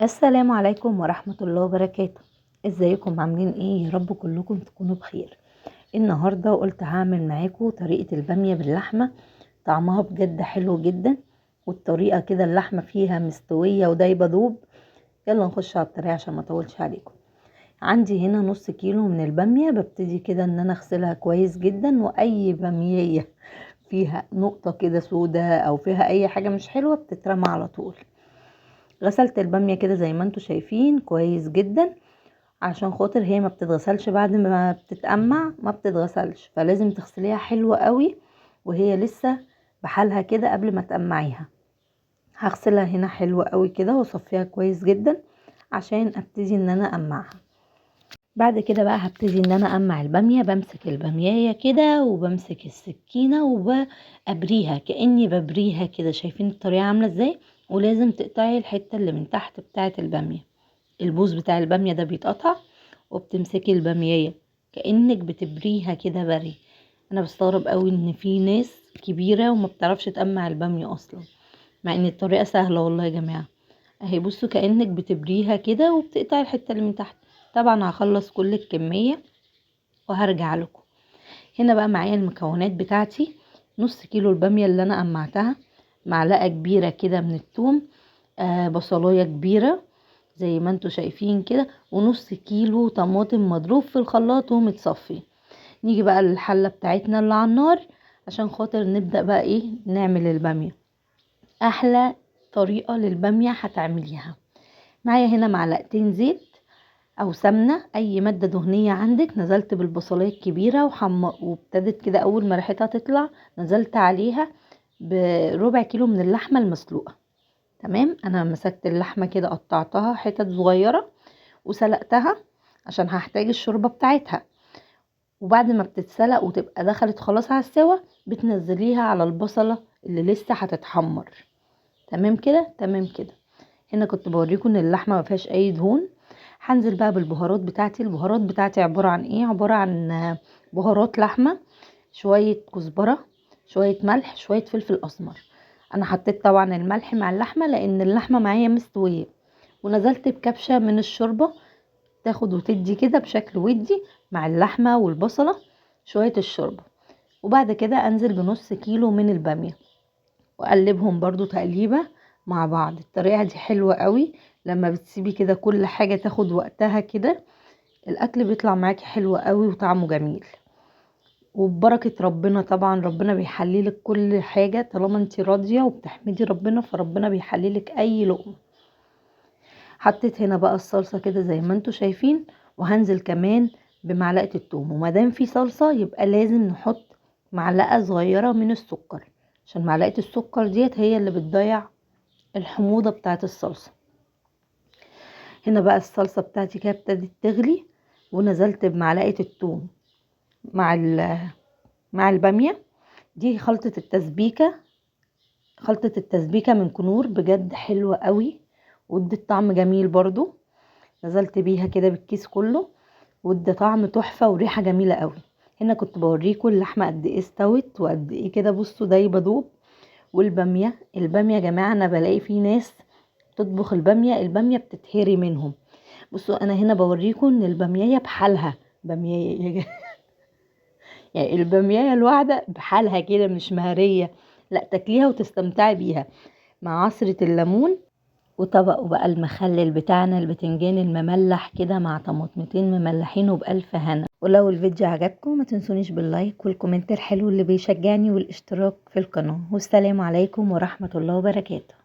السلام عليكم ورحمة الله وبركاته. ازيكم عاملين ايه؟ يا رب كلكم تكونوا بخير. النهاردة قلت هعمل معاكم طريقة البامية باللحمة. طعمها بجد حلو جدا، والطريقة كده اللحمة فيها مستوية ودايبة دوب. يلا نخش على الطريقة عشان ما اطولش عليكم. عندي هنا نص كيلو من البامية، ببتدي كده ان انا اغسلها كويس جدا، واي بامية فيها نقطة كده سودة او فيها اي حاجة مش حلوة بتترمى على طول. غسلت البامية كده زي ما انتوا شايفين كويس جدا، عشان خاطر هي ما بتتغسلش بعد ما بتتقمع، ما بتتغسلش، فلازم تغسليها حلوة قوي وهي لسه بحالها كده قبل ما تقمعيها. هغسلها هنا حلوة قوي كده واصفيها كويس جدا عشان ابتدي ان انا اقمعها. بعد كده بقى هبتدي ان انا اقمع البامية. بمسك البامية كده وبمسك السكينة وببريها كأني ببريها كده. شايفين الطريقة عاملة ازاي؟ ولازم تقطعي الحتة اللي من تحت بتاعة البامية، البوز بتاع البامية ده بيتقطع، وبتمسكي البامية كأنك بتبريها كده بري. انا بستغرب قوي ان في ناس كبيرة وما بتعرفش تقمع البامية اصلا، مع ان الطريقة سهلة والله يا جماعة. اهي بصوا كأنك بتبريها كده وبتقطعي الحتة اللي من تحت. طبعا هخلص كل الكمية وهرجع لكم. هنا بقى معايا المكونات بتاعتي: نص كيلو البامية اللي انا قمعتها، معلقة كبيرة كده من الثوم، بصلاية كبيرة زي ما انتوا شايفين كده، ونص كيلو طماطم مضروب في الخلاط ومتصفي. نيجي بقى للحلة بتاعتنا اللي على النار عشان خاطر نبدأ بقى ايه نعمل البامية. احلى طريقة للبامية هتعمليها. معايا هنا معلقتين زيت او سمنة، اي مادة دهنية عندك. نزلت بالبصلاية الكبيرة وابتدت كده اول ما ريحتها تطلع نزلت عليها بربع كيلو من اللحمة المسلوقة. تمام، انا مسكت اللحمة كده قطعتها حتت صغيرة وسلقتها عشان هحتاج الشوربة بتاعتها. وبعد ما بتتسلق وتبقى دخلت خلاص على السوا، بتنزليها على البصلة اللي لسه هتتحمر. تمام كده تمام كده. هنا كنت بوريكم ان اللحمة ما فيهاش اي دهون. هنزل بقى بالبهارات بتاعتي. البهارات بتاعتي عبارة عن ايه؟ عبارة عن بهارات لحمة، شوية كزبرة، شوية ملح، شوية فلفل اسمر. انا حطيت طبعا الملح مع اللحمة لان اللحمة معايا مستوية، ونزلت بكبشة من الشوربة تاخد وتدي كده بشكل ودي مع اللحمة والبصلة شوية الشوربة. وبعد كده انزل بنص كيلو من البامية واقلبهم برضو تقليبة مع بعض. الطريقة دي حلوة قوي، لما بتسيبي كده كل حاجة تاخد وقتها كده الاكل بيطلع معاكي حلو قوي وطعمه جميل. وببركة ربنا طبعا، ربنا بيحليلك كل حاجة طالما انت راضية وبتحمدي ربنا، فربنا بيحليلك اي لقمة. حطيت هنا بقى الصلصة كده زي ما انتوا شايفين، وهنزل كمان بمعلقة الثوم. ومادام في صلصة يبقى لازم نحط معلقة صغيرة من السكر، عشان معلقة السكر ديت هي اللي بتضيع الحموضة بتاعت الصلصة. هنا بقى الصلصة بتاعتي كده ابتدت تغلي، ونزلت بمعلقة الثوم مع مع البامية. دي خلطة التسبيكة، خلطة التسبيكة من كنور، بجد حلوة قوي وادت طعم جميل برضو. نزلت بيها كده بالكيس كله وادى طعم تحفة وريحة جميلة قوي. هنا كنت بوريكم اللحمة قد ايه استوت وقد ايه كده، بصوا دايبة دوب. البامية يا جماعة انا بلاقي في ناس تطبخ البامية بتتهري منهم. بصوا انا هنا بوريكم ان البامية بحالها بامية يعني البامية الواحدة بحالها كده مش مهرية، لا تاكليها وتستمتعي بيها مع عصرة الليمون. وطبق بقى المخلل بتاعنا البتنجان المملح كده مع طماطمتين مملحين وبألف هنا. ولو الفيديو عجبكم ما تنسونيش باللايك والكومنت الحلو اللي بيشجعني والاشتراك في القناة. والسلام عليكم ورحمة الله وبركاته.